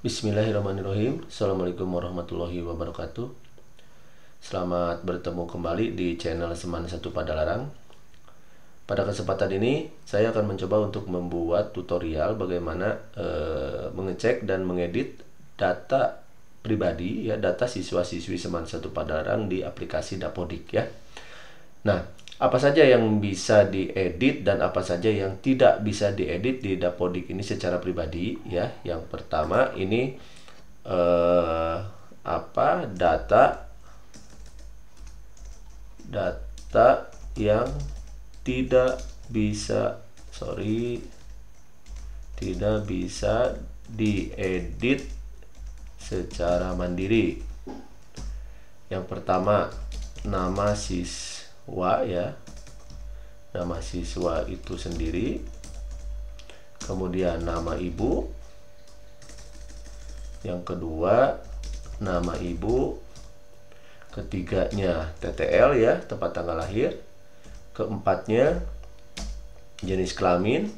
Bismillahirrahmanirrahim. Assalamualaikum warahmatullahi wabarakatuh. Selamat bertemu kembali di channel Seman 1 Padalarang. Pada kesempatan ini saya akan mencoba untuk membuat tutorial bagaimana mengecek dan mengedit data pribadi, ya, data siswa-siswi Seman 1 Padalarang di aplikasi Dapodik, ya. Nah, apa saja yang bisa diedit dan apa saja yang tidak bisa diedit di Dapodik ini secara pribadi, ya. Yang pertama ini data yang tidak bisa tidak bisa diedit secara mandiri. Yang pertama, nama siswa, ya. Nama siswa itu sendiri. Kemudian nama ibu. Yang kedua, nama ibu. Ketiganya TTL, ya, tempat tanggal lahir. Keempatnya jenis kelamin.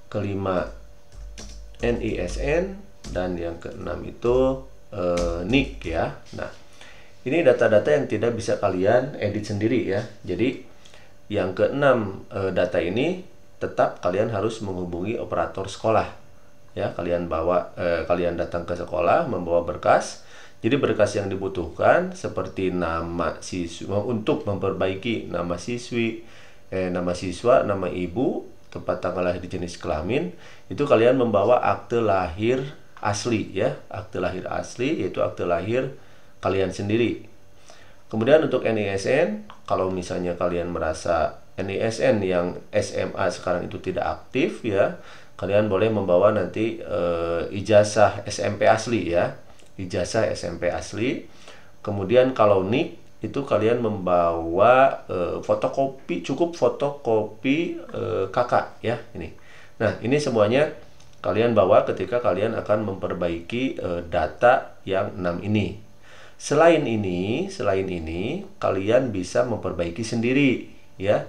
Kelima NISN, dan yang keenam itu NIK, ya. Nah, ini data-data yang tidak bisa kalian edit sendiri, ya. Jadi yang keenam data ini tetap kalian harus menghubungi operator sekolah, ya. Kalian datang ke sekolah membawa berkas. Jadi berkas yang dibutuhkan seperti nama siswa untuk memperbaiki nama nama siswa, nama ibu, tempat tanggal lahir, jenis kelamin, itu kalian membawa akte lahir asli, ya. Akte lahir asli yaitu akte lahir kalian sendiri. Kemudian untuk NISN, kalau misalnya kalian merasa NISN yang SMA sekarang itu tidak aktif, ya, kalian boleh membawa nanti ijazah SMP asli, ya. Ijazah SMP asli. Kemudian kalau NIK itu kalian membawa fotokopi, cukup fotokopi kakak, ya, ini. Nah, ini semuanya kalian bawa ketika kalian akan memperbaiki data yang 6 ini. Selain ini kalian bisa memperbaiki sendiri, ya,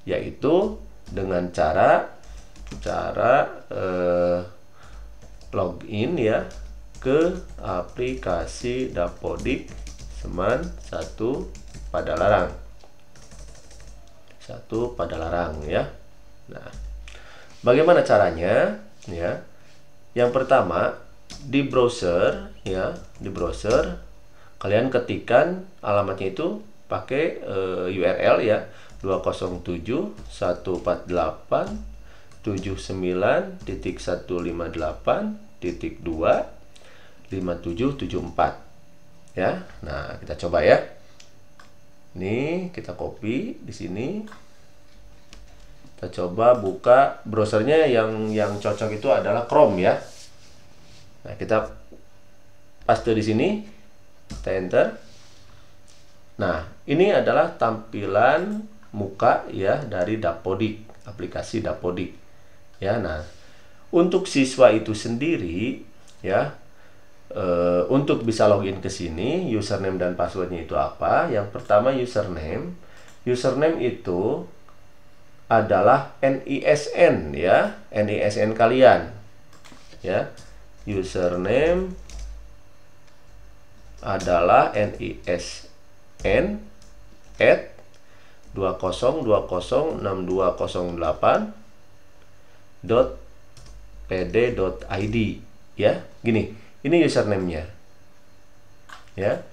yaitu dengan cara login, ya, ke aplikasi Dapodik Seman 1 Padalarang. Ya. Nah, bagaimana caranya, ya? Yang pertama, di browser, ya, di browser kalian ketikkan alamatnya itu pakai URL, ya, 207.148.158.25774, ya. Nah, kita coba, ya. Ini kita copy di sini. Kita coba buka browsernya, yang cocok itu adalah Chrome, ya. Nah, kita paste di sini. Kita enter. Nah, ini adalah tampilan muka, ya, dari Dapodik, aplikasi Dapodik, ya. Nah, untuk siswa itu sendiri, ya, untuk bisa login ke sini, username dan passwordnya itu apa? Yang pertama, username itu adalah NISN, ya, NISN kalian, ya. Username adalah NISN @20.6208.pd.id, ya. Gini, ini username-nya, ya.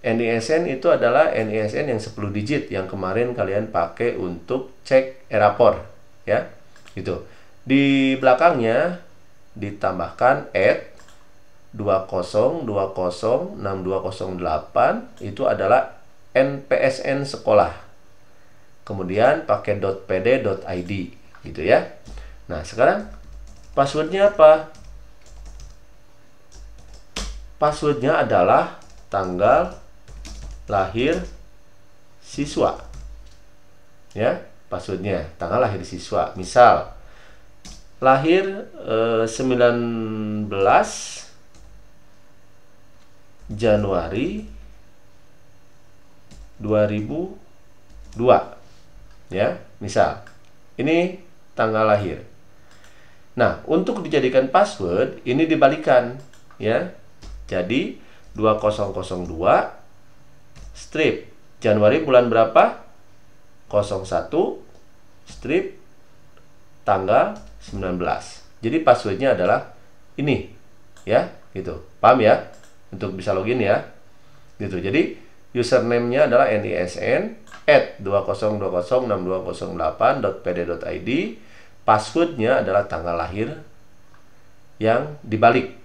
NISN itu adalah NISN yang 10 digit yang kemarin kalian pakai untuk cek e-rapor, ya. Gitu. Di belakangnya ditambahkan @20206208, itu adalah NPSN sekolah. Kemudian pakai .pd.id, gitu, ya. Nah, sekarang passwordnya apa? Passwordnya adalah tanggal lahir siswa, ya. Passwordnya tanggal lahir siswa. Misal lahir 19 Januari 2002, ya. Misal ini tanggal lahir. Nah, untuk dijadikan password ini dibalikan ya. Jadi 2002 strip Januari bulan berapa? 01 strip tanggal 19. Jadi passwordnya adalah ini ya, gitu. Paham ya? Untuk bisa login ya. Gitu. Jadi username-nya adalah nisn@20206208.pd.id. Passwordnya adalah tanggal lahir yang dibalik.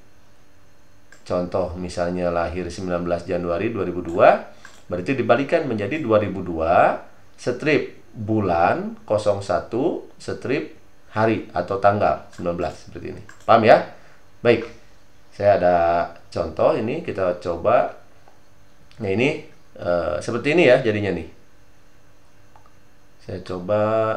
Contoh misalnya lahir 19 Januari 2002, berarti dibalikan menjadi 2002 strip bulan 01 strip hari atau tanggal 19 seperti ini. Paham ya? Baik. Saya ada contoh ini, kita coba. Nah, ini seperti ini ya jadinya nih. Saya coba.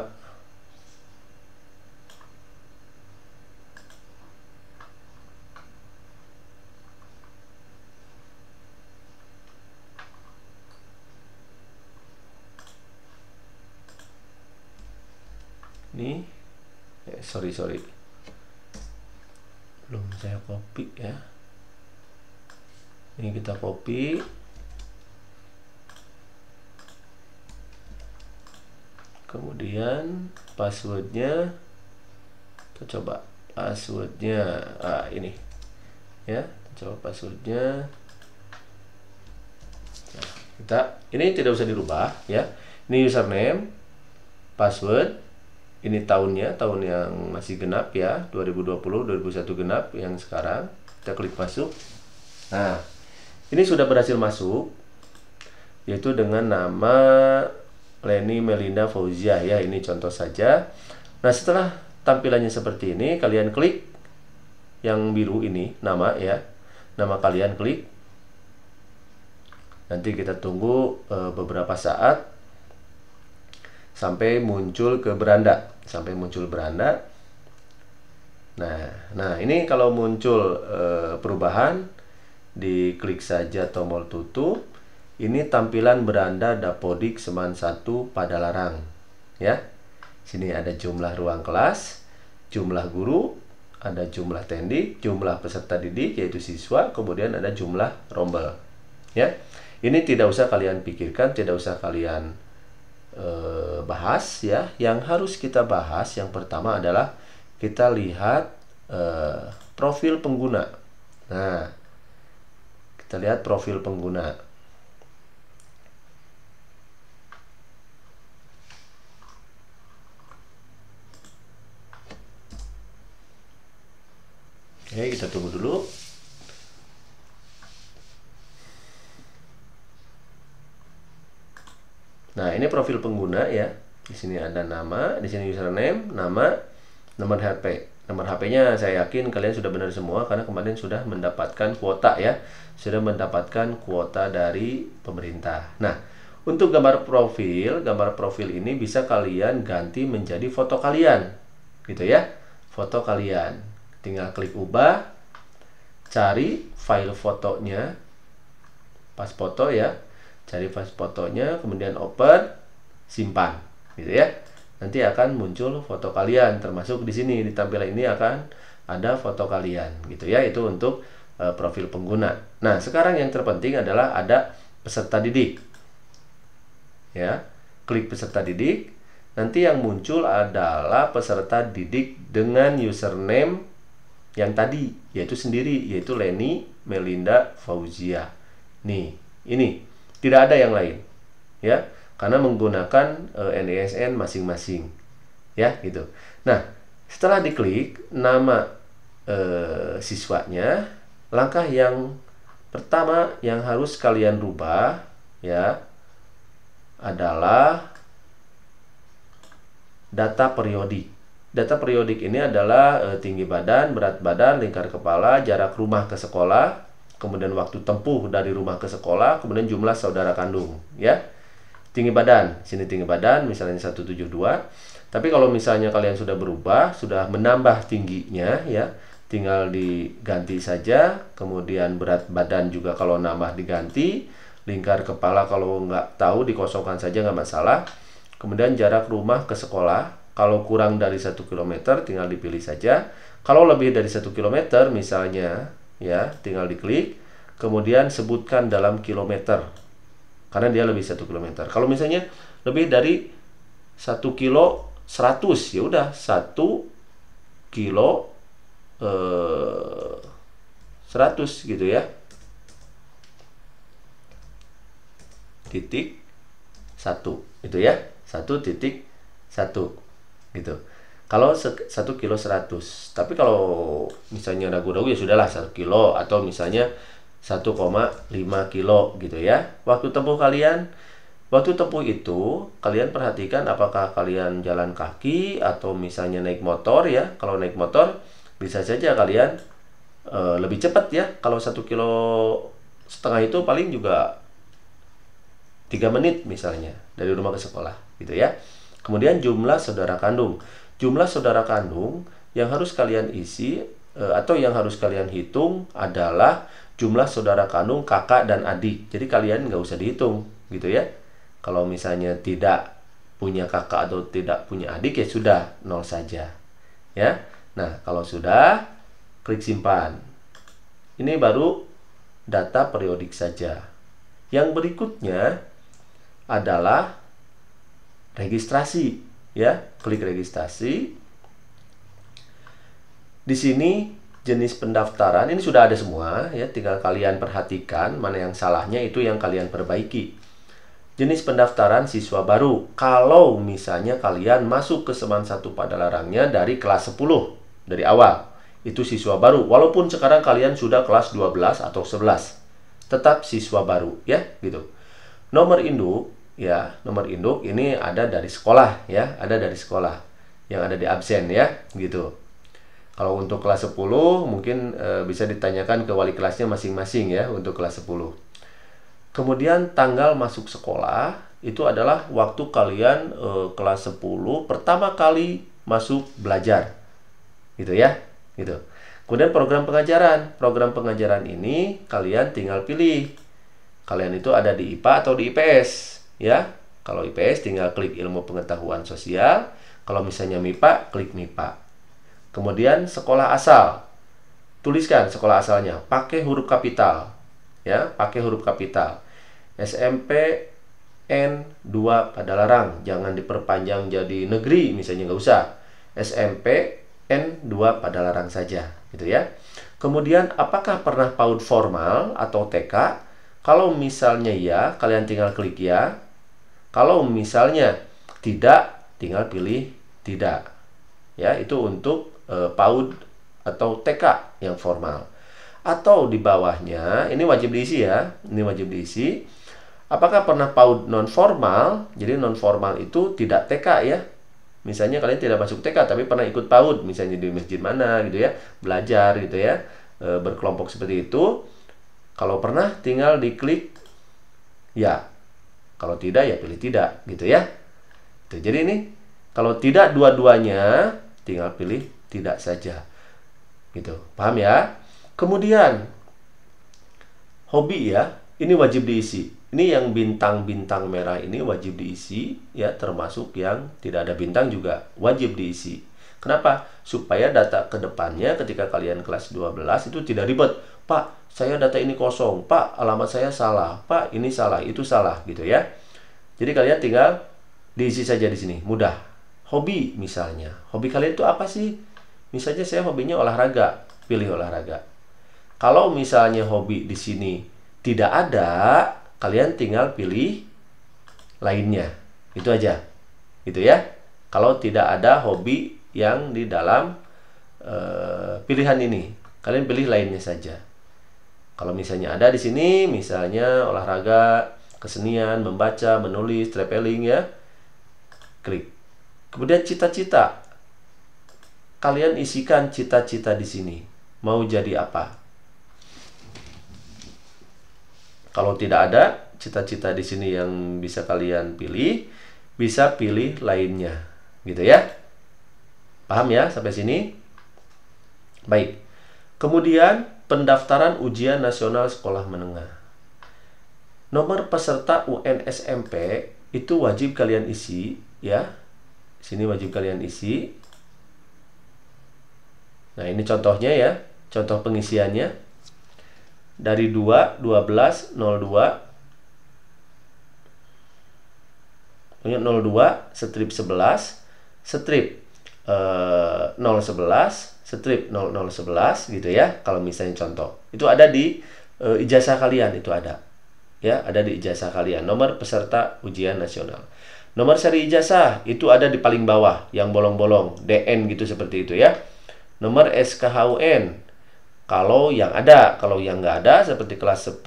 Ini sorry belum saya copy ya. Ini kita copy, kemudian passwordnya kita coba passwordnya ini ya, kita coba passwordnya. Nah, ini tidak usah dirubah ya. Ini username, password. Ini tahunnya, tahun yang masih genap ya, 2020, 2021 genap yang sekarang. Kita klik masuk. Nah, ini sudah berhasil masuk, yaitu dengan nama Leni Melinda Fauzia ya. Ini contoh saja. Nah, setelah tampilannya seperti ini, kalian klik yang biru ini, nama ya. Nama kalian klik. Nanti kita tunggu beberapa saat sampai muncul ke beranda, Nah, ini kalau muncul perubahan, diklik saja tombol tutup. Ini tampilan beranda Dapodik Seman 1 Padalarang ya. Sini ada jumlah ruang kelas, jumlah guru, ada jumlah tendik, jumlah peserta didik yaitu siswa, kemudian ada jumlah rombel ya. Ini tidak usah kalian pikirkan, tidak usah kalian bahas ya. Yang harus kita bahas yang pertama adalah kita lihat profil pengguna. Nah, kita lihat profil pengguna. Oke, kita tunggu dulu. Nah, ini profil pengguna ya. Di sini ada nama, di sini username, nama, nomor HP. Nomor HP-nya saya yakin kalian sudah benar semua karena kemarin sudah mendapatkan kuota ya. Sudah mendapatkan kuota dari pemerintah. Nah, untuk gambar profil ini bisa kalian ganti menjadi foto kalian. Gitu ya. Foto kalian. Tinggal klik ubah, cari file fotonya. Pas foto ya. Cari file fotonya, kemudian open, simpan, gitu ya. Nanti akan muncul foto kalian, termasuk di sini di tampilan ini akan ada foto kalian, gitu ya. Itu untuk profil pengguna. Nah, sekarang yang terpenting adalah ada peserta didik, ya. Klik peserta didik. Nanti yang muncul adalah peserta didik dengan username yang tadi, yaitu sendiri, yaitu Leni Melinda Fauzia. Nih, ini. Tidak ada yang lain ya, karena menggunakan NISN masing-masing ya, gitu. Nah, setelah diklik nama siswanya, langkah yang pertama yang harus kalian rubah ya adalah data periodik. Data periodik ini adalah tinggi badan, berat badan, lingkar kepala, jarak rumah ke sekolah, kemudian waktu tempuh dari rumah ke sekolah, kemudian jumlah saudara kandung ya. Tinggi badan, sini tinggi badan misalnya 172. Tapi kalau misalnya kalian sudah berubah, sudah menambah tingginya ya, tinggal diganti saja. Kemudian berat badan juga kalau nambah diganti, lingkar kepala kalau nggak tahu dikosongkan saja, nggak masalah. Kemudian jarak rumah ke sekolah Kalau kurang dari 1 km tinggal dipilih saja. Kalau lebih dari 1 km misalnya ya, tinggal diklik. Kemudian sebutkan dalam kilometer. Karena dia lebih 1 km. Kalau misalnya lebih dari 1 kilo 100, ya udah 1 kilo 100 gitu ya. Titik 1 itu ya. 1.1 gitu. Kalau 1 kilo 100. Tapi kalau misalnya ragu-ragu ya sudahlah 1 kilo atau misalnya 1,5 kilo gitu ya. Waktu tempuh itu kalian perhatikan apakah kalian jalan kaki atau misalnya naik motor ya. Kalau naik motor bisa saja kalian lebih cepat ya. Kalau 1,5 kilo itu paling juga 3 menit misalnya dari rumah ke sekolah gitu ya. Kemudian jumlah saudara kandung. Jumlah saudara kandung yang harus kalian isi atau yang harus kalian hitung adalah jumlah saudara kandung kakak dan adik. Jadi kalian nggak usah dihitung gitu ya. Kalau misalnya tidak punya kakak atau tidak punya adik ya sudah 0 saja ya. Nah, kalau sudah klik simpan. Ini baru data periodik saja. Yang berikutnya adalah registrasi ya. Klik registrasi. Di sini jenis pendaftaran ini sudah ada semua ya, tinggal kalian perhatikan mana yang salahnya, itu yang kalian perbaiki. Jenis pendaftaran siswa baru. Kalau misalnya kalian masuk ke Seman 1 Padalarangnya dari kelas 10 dari awal, itu siswa baru. Walaupun sekarang kalian sudah kelas 12 atau 11, tetap siswa baru ya gitu. Nomor induk ya, nomor induk ini ada dari sekolah ya, ada dari sekolah yang ada di absen ya gitu. Kalau untuk kelas 10 mungkin bisa ditanyakan ke wali kelasnya masing-masing ya untuk kelas 10. Kemudian tanggal masuk sekolah itu adalah waktu kalian kelas 10 pertama kali masuk belajar gitu ya gitu. Kemudian program pengajaran ini kalian tinggal pilih. Kalian itu ada di IPA atau di IPS ya. Kalau IPS tinggal klik ilmu pengetahuan sosial. Kalau misalnya MIPA, klik MIPA. Kemudian sekolah asal. Tuliskan sekolah asalnya pakai huruf kapital ya, pakai huruf kapital. SMP N2 Padalarang, jangan diperpanjang jadi negeri misalnya, nggak usah. SMP N2 Padalarang saja gitu ya. Kemudian apakah pernah PAUD formal atau TK? Kalau misalnya ya, kalian tinggal klik ya. Kalau misalnya tidak, tinggal pilih tidak. Ya, itu untuk PAUD atau TK yang formal. Atau di bawahnya, ini wajib diisi ya. Ini wajib diisi. Apakah pernah PAUD non formal? Jadi non formal itu tidak TK ya. Misalnya kalian tidak masuk TK tapi pernah ikut PAUD, misalnya di masjid mana gitu ya, belajar gitu ya, berkelompok seperti itu. Kalau pernah tinggal diklik ya. Kalau tidak ya pilih tidak gitu ya. Tuh, jadi ini kalau tidak dua-duanya tinggal pilih tidak saja. Gitu. Paham ya? Kemudian hobi ya, ini wajib diisi. Ini yang bintang-bintang merah ini wajib diisi ya, termasuk yang tidak ada bintang juga wajib diisi. Kenapa? Supaya data kedepannya ketika kalian kelas 12 itu tidak ribet. Pak, saya data ini kosong. Pak, alamat saya salah. Pak, ini salah, itu salah gitu ya. Jadi kalian tinggal diisi saja di sini, mudah. Hobi misalnya. Hobi kalian itu apa sih? Misalnya saya hobinya olahraga, pilih olahraga. Kalau misalnya hobi di sini tidak ada, kalian tinggal pilih lainnya. Itu aja. Gitu ya. Kalau tidak ada hobi yang di dalam pilihan ini, kalian pilih lainnya saja. Kalau misalnya ada di sini, misalnya olahraga, kesenian, membaca, menulis, traveling ya, klik. Kemudian cita-cita, kalian isikan cita-cita di sini. Mau jadi apa? Kalau tidak ada cita-cita di sini yang bisa kalian pilih, bisa pilih lainnya, gitu ya. Paham ya sampai sini? Baik. Kemudian pendaftaran ujian nasional sekolah menengah. Nomor peserta UN SMP itu wajib kalian isi ya. Sini wajib kalian isi. Nah, ini contohnya ya, contoh pengisiannya. Dari 2, 12, 02. 02, strip 11, strip 011, strip 0011 gitu ya. Kalau misalnya contoh, itu ada di ijazah kalian, itu ada. Ya, ada di ijazah kalian, nomor peserta ujian nasional. Nomor seri ijazah itu ada di paling bawah, yang bolong-bolong, DN gitu seperti itu ya. Nomor SKHUN kalau yang ada, kalau yang nggak ada seperti kelas 10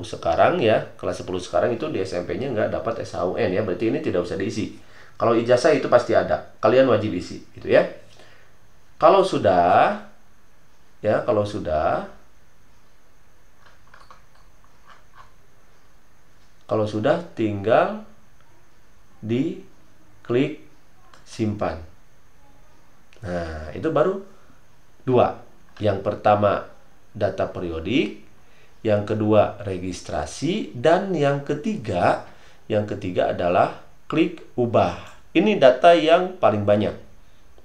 sekarang ya, kelas 10 sekarang itu di SMP-nya nggak dapat SHUN ya, berarti ini tidak usah diisi. Kalau ijazah itu pasti ada, kalian wajib isi gitu ya. Kalau sudah ya, kalau sudah tinggal di klik simpan. Nah, itu baru 2. Yang pertama data periodik, yang kedua registrasi, dan yang ketiga adalah klik ubah. Ini data yang paling banyak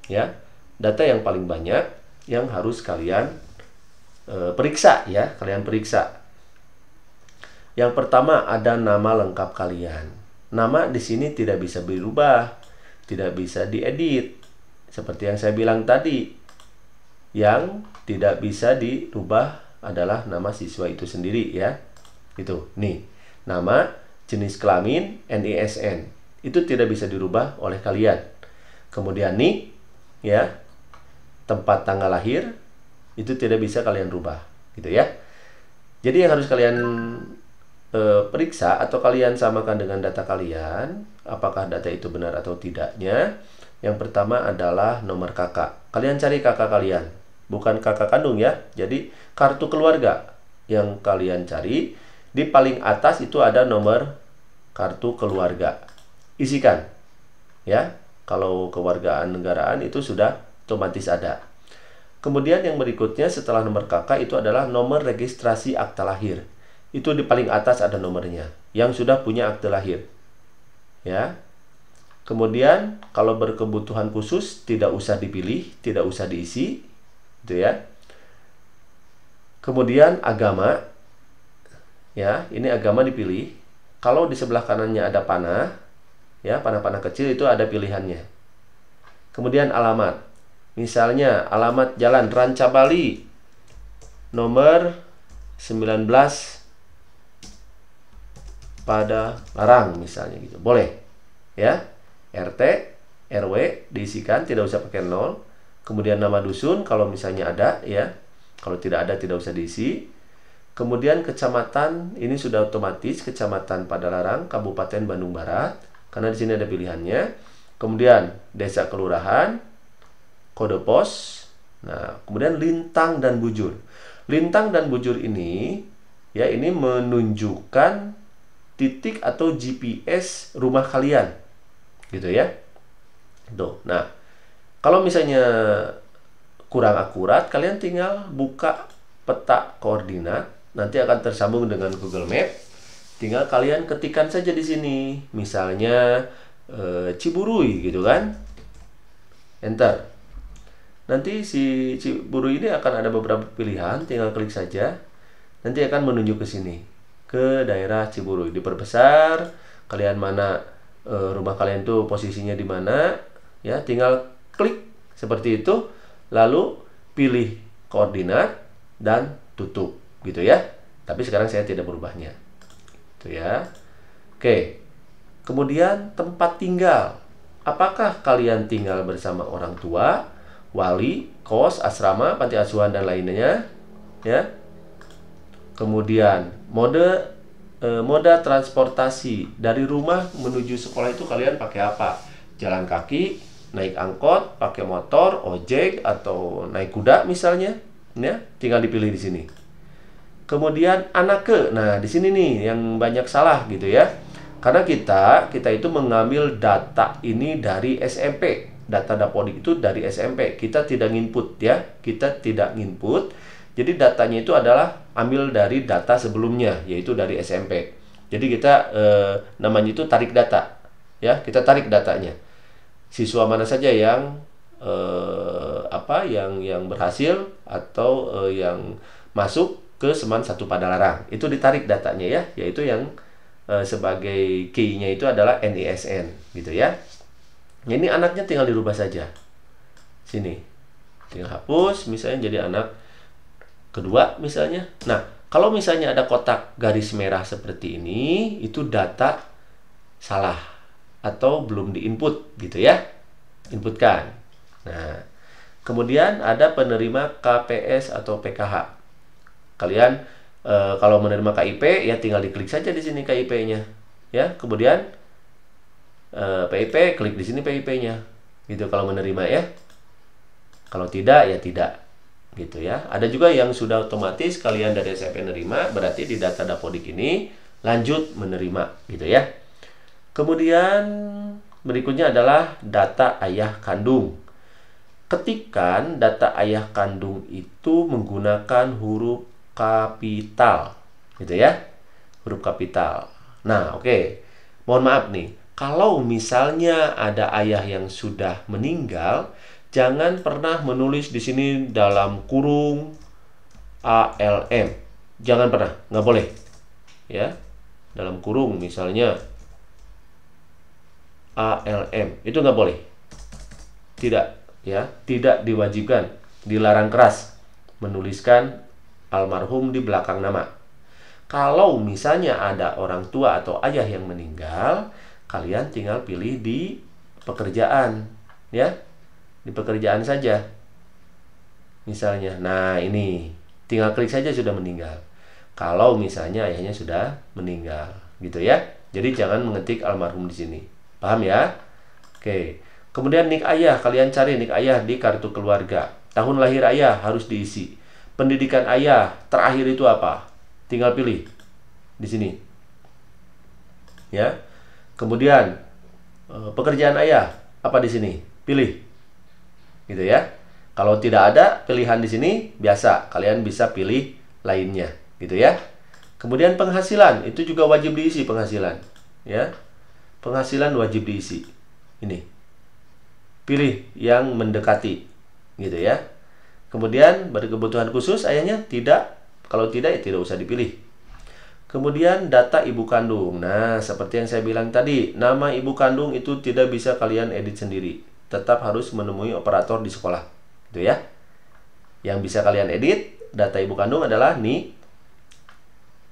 ya. Data yang paling banyak yang harus kalian periksa ya, kalian periksa. Yang pertama ada nama lengkap kalian. Nama di sini tidak bisa berubah, tidak bisa diedit. Seperti yang saya bilang tadi, yang tidak bisa dirubah adalah nama siswa itu sendiri ya. Itu nih, nama, jenis kelamin, NISN. Itu tidak bisa dirubah oleh kalian. Kemudian nik ya, tempat tanggal lahir, itu tidak bisa kalian rubah gitu ya. Jadi yang harus kalian periksa atau kalian samakan dengan data kalian, apakah data itu benar atau tidaknya. Yang pertama adalah nomor kakak. Kalian cari kakak kalian, bukan kakak kandung ya. Jadi kartu keluarga yang kalian cari, di paling atas itu ada nomor kartu keluarga. Isikan ya. Kalau kewargaan negaraan itu sudah otomatis ada. Kemudian yang berikutnya setelah nomor kakak itu adalah nomor registrasi akta lahir. Itu di paling atas ada nomornya, yang sudah punya akte lahir ya. Kemudian kalau berkebutuhan khusus tidak usah dipilih, tidak usah diisi gitu ya. Kemudian agama ya, ini agama dipilih. Kalau di sebelah kanannya ada panah ya, panah-panah kecil itu ada pilihannya. Kemudian alamat, misalnya alamat Jalan Ranca Bali nomor 19 pada Larang misalnya gitu, boleh ya. RT, RW diisikan, tidak usah pakai 0. Kemudian nama dusun kalau misalnya ada ya, kalau tidak ada tidak usah diisi. Kemudian kecamatan, ini sudah otomatis Kecamatan Padalarang, Kabupaten Bandung Barat, karena di sini ada pilihannya. Kemudian desa kelurahan, kode pos. Nah, kemudian lintang dan bujur. Lintang dan bujur ini ya, ini menunjukkan titik atau GPS rumah kalian gitu ya. Tuh. Nah, kalau misalnya kurang akurat, kalian tinggal buka peta koordinat, nanti akan tersambung dengan Google Map. Tinggal kalian ketikkan saja di sini, misalnya Ciburui gitu kan. Enter. Nanti si Ciburui ini akan ada beberapa pilihan, tinggal klik saja. Nanti akan menuju ke sini, ke daerah Ciburui. Diperbesar, kalian mana rumah kalian tuh posisinya di mana ya, tinggal klik seperti itu, lalu pilih koordinat dan tutup gitu ya. Tapi sekarang saya tidak berubahnya itu ya. Oke. Kemudian tempat tinggal, apakah kalian tinggal bersama orang tua, wali, kos, asrama, panti asuhan dan lainnya ya. Kemudian moda transportasi dari rumah menuju sekolah itu kalian pakai apa? Jalan kaki, naik angkot, pakai motor, ojek, atau naik kuda misalnya ya, tinggal dipilih di sini. Kemudian anake, nah di sini nih yang banyak salah gitu ya, karena kita itu mengambil data ini dari SMP, data Dapodik itu dari SMP, kita tidak nginput ya, kita tidak nginput. Jadi datanya itu adalah ambil dari data sebelumnya, yaitu dari SMP. Jadi kita namanya itu tarik data ya, kita tarik datanya. siswa mana saja yang yang berhasil atau yang masuk ke Seman 1 Padalarang. Itu ditarik datanya ya, yaitu yang sebagai key-nya itu adalah NISN gitu ya. Ini anaknya tinggal dirubah saja. Sini. Tinggal hapus misalnya jadi anak kedua misalnya. Nah, kalau misalnya ada kotak garis merah seperti ini, itu data salah atau belum diinput gitu ya. Inputkan. Nah, kemudian ada penerima KPS atau PKH. Kalian kalau menerima KIP ya tinggal diklik saja di sini KIP-nya. Ya, kemudian PIP klik di sini PIP-nya. Gitu kalau menerima ya. Kalau tidak ya tidak. Gitu ya. Ada juga yang sudah otomatis kalian dari SMP menerima, berarti di data Dapodik ini lanjut menerima gitu ya. Kemudian berikutnya adalah data ayah kandung. Ketikan data ayah kandung itu menggunakan huruf kapital gitu ya, huruf kapital. Nah, oke. Mohon maaf nih, kalau misalnya ada ayah yang sudah meninggal, jangan pernah menulis di sini dalam kurung ALM. Jangan pernah, nggak boleh. Ya, dalam kurung misalnya ALM, itu nggak boleh. Tidak, ya, tidak diwajibkan, dilarang keras menuliskan almarhum di belakang nama. Kalau misalnya ada orang tua atau ayah yang meninggal, kalian tinggal pilih di pekerjaan, ya, di pekerjaan saja. Misalnya, nah ini tinggal klik saja sudah meninggal. Kalau misalnya ayahnya sudah meninggal, gitu ya. Jadi jangan mengetik almarhum di sini. Paham ya? Oke. Kemudian nik ayah, kalian cari nik ayah di kartu keluarga. Tahun lahir ayah harus diisi. Pendidikan ayah terakhir itu apa? Tinggal pilih di sini. Ya. Kemudian pekerjaan ayah apa di sini? Pilih. Gitu ya. Kalau tidak ada pilihan di sini, biasa kalian bisa pilih lainnya, gitu ya. Kemudian penghasilan itu juga wajib diisi penghasilan, ya. Penghasilan wajib diisi. Ini. Pilih yang mendekati, gitu ya. Kemudian berkebutuhan khusus ayahnya tidak, kalau tidak ya tidak usah dipilih. Kemudian data ibu kandung. Nah, seperti yang saya bilang tadi, nama ibu kandung itu tidak bisa kalian edit sendiri. Tetap harus menemui operator di sekolah, gitu ya. Yang bisa kalian edit data ibu kandung adalah nik,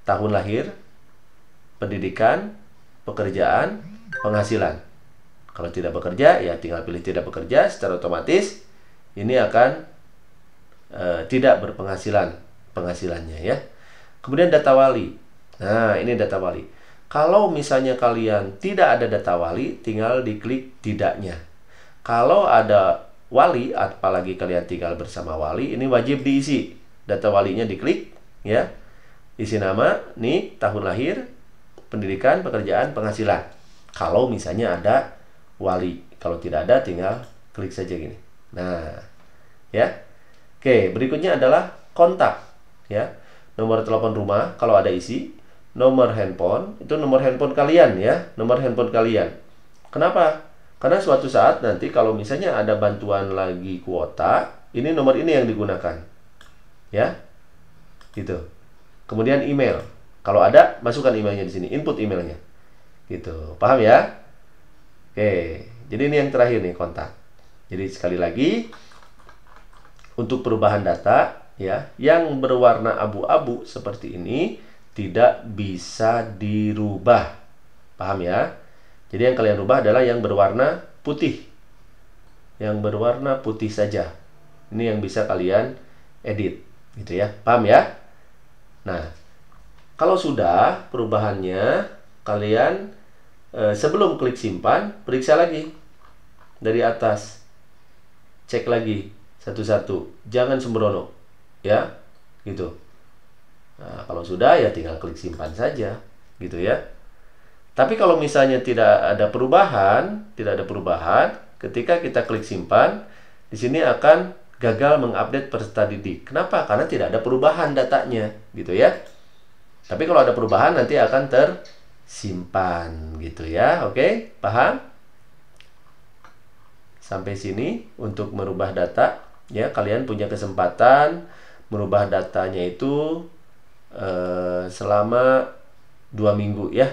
tahun lahir, pendidikan, pekerjaan, penghasilan. Kalau tidak bekerja ya tinggal pilih tidak bekerja, secara otomatis ini akan tidak berpenghasilan penghasilannya ya. Kemudian data wali. Nah, ini data wali. Kalau misalnya kalian tidak ada data wali, tinggal diklik tidaknya. Kalau ada wali, apalagi kalian tinggal bersama wali, ini wajib diisi. Data walinya diklik ya. Isi nama, nik, tahun lahir, pendidikan, pekerjaan, penghasilan. Kalau misalnya ada wali. Kalau tidak ada tinggal klik saja gini. Nah, ya. Oke, berikutnya adalah kontak, ya. Nomor telepon rumah kalau ada isi, nomor handphone itu nomor handphone kalian ya, nomor handphone kalian. Kenapa? Karena suatu saat nanti kalau misalnya ada bantuan lagi kuota, ini nomor ini yang digunakan, ya, gitu. Kemudian email, kalau ada masukkan emailnya di sini, input emailnya, gitu. Paham ya? Oke, jadi ini yang terakhir nih kontak. Jadi sekali lagi. Untuk perubahan data ya, yang berwarna abu-abu seperti ini tidak bisa dirubah. Paham ya? Jadi yang kalian rubah adalah yang berwarna putih. Yang berwarna putih saja. Ini yang bisa kalian edit, gitu ya. Paham ya? Nah, kalau sudah perubahannya, kalian sebelum klik simpan, periksa lagi dari atas. Cek lagi satu-satu, jangan sembrono, ya, gitu. Nah, kalau sudah ya tinggal klik simpan saja, gitu ya. Tapi kalau misalnya tidak ada perubahan, ketika kita klik simpan, di sini akan gagal mengupdate peserta didik. Kenapa? Karena tidak ada perubahan datanya, gitu ya. Tapi kalau ada perubahan nanti akan tersimpan, gitu ya. Oke, paham? sampai sini untuk merubah data ya. Kalian punya kesempatan merubah datanya itu selama 2 minggu ya,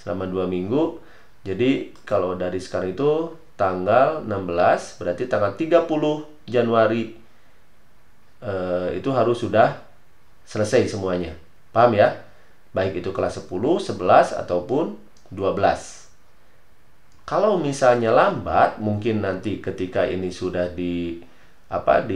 selama 2 minggu. Jadi kalau dari sekarang itu tanggal 16, berarti tanggal 30 Januari itu harus sudah selesai semuanya. Paham ya? Baik itu kelas 10, 11 ataupun 12. Kalau misalnya lambat, mungkin nanti ketika ini sudah di-upload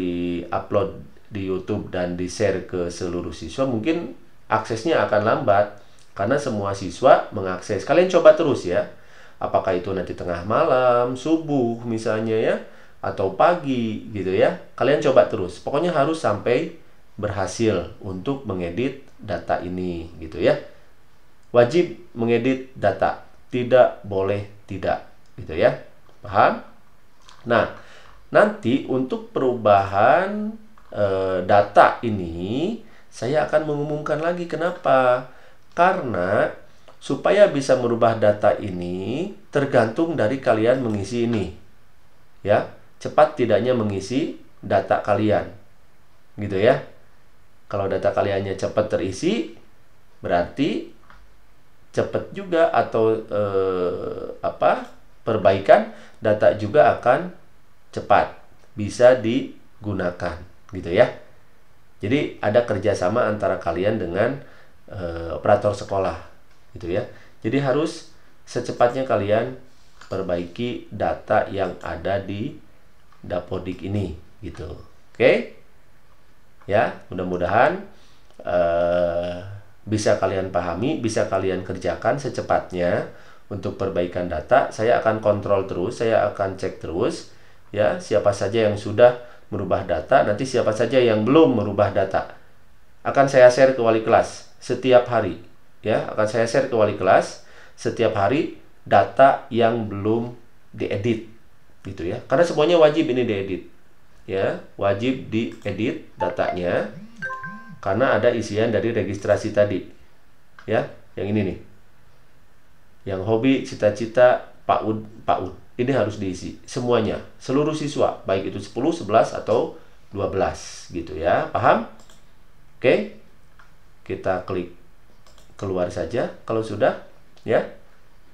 di YouTube dan di-share ke seluruh siswa, mungkin aksesnya akan lambat karena semua siswa mengakses. Kalian coba terus ya. Apakah itu nanti tengah malam, subuh misalnya ya, atau pagi gitu ya. Kalian coba terus. Pokoknya harus sampai berhasil untuk mengedit data ini gitu ya. Wajib mengedit data, tidak boleh tidak gitu ya. Paham? Nah, nanti untuk perubahan data ini saya akan mengumumkan lagi. Kenapa? Karena supaya bisa merubah data ini tergantung dari kalian mengisi ini ya. Cepat tidaknya mengisi data kalian gitu ya. Kalau data kaliannya cepat terisi, berarti cepat juga, atau perbaikan data juga akan cepat bisa digunakan gitu ya. Jadi ada kerjasama antara kalian dengan operator sekolah gitu ya. Jadi harus secepatnya kalian perbaiki data yang ada di Dapodik ini gitu. Oke ya, mudah-mudahan bisa kalian pahami, bisa kalian kerjakan secepatnya untuk perbaikan data. Saya akan kontrol terus, saya akan cek terus ya, siapa saja yang sudah merubah data, nanti siapa saja yang belum merubah data. Akan saya share ke wali kelas setiap hari ya, akan saya share ke wali kelas setiap hari data yang belum diedit gitu ya. Karena semuanya wajib ini diedit ya, wajib diedit datanya karena ada isian dari registrasi tadi ya, yang ini nih, yang hobi, cita-cita, PAUD ini harus diisi semuanya, seluruh siswa, baik itu 10, 11 atau 12 gitu ya. Paham? Oke, kita klik keluar saja kalau sudah ya.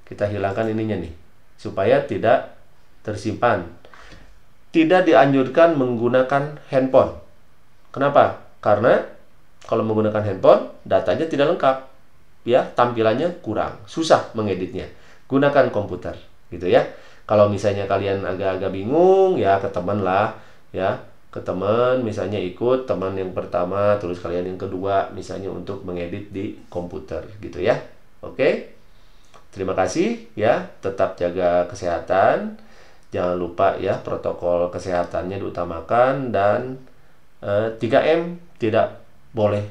Kita hilangkan ininya nih supaya tidak tersimpan. Tidak dianjurkan menggunakan handphone. Kenapa? Karena kalau menggunakan handphone, datanya tidak lengkap ya, tampilannya kurang, susah mengeditnya. Gunakan komputer gitu ya. Kalau misalnya kalian agak-agak bingung ya, ke teman lah ya, ke teman, misalnya ikut teman yang pertama terus kalian yang kedua misalnya untuk mengedit di komputer gitu ya. Oke, terima kasih ya, tetap jaga kesehatan, jangan lupa ya, protokol kesehatannya diutamakan, dan 3M tidak boleh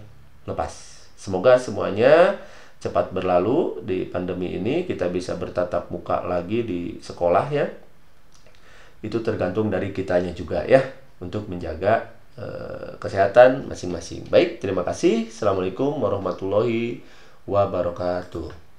lepas. Semoga semuanya cepat berlalu di pandemi ini, kita bisa bertatap muka lagi di sekolah ya. Itu tergantung dari kitanya juga ya, untuk menjaga kesehatan masing-masing. Baik, terima kasih. Assalamualaikum warahmatullahi wabarakatuh.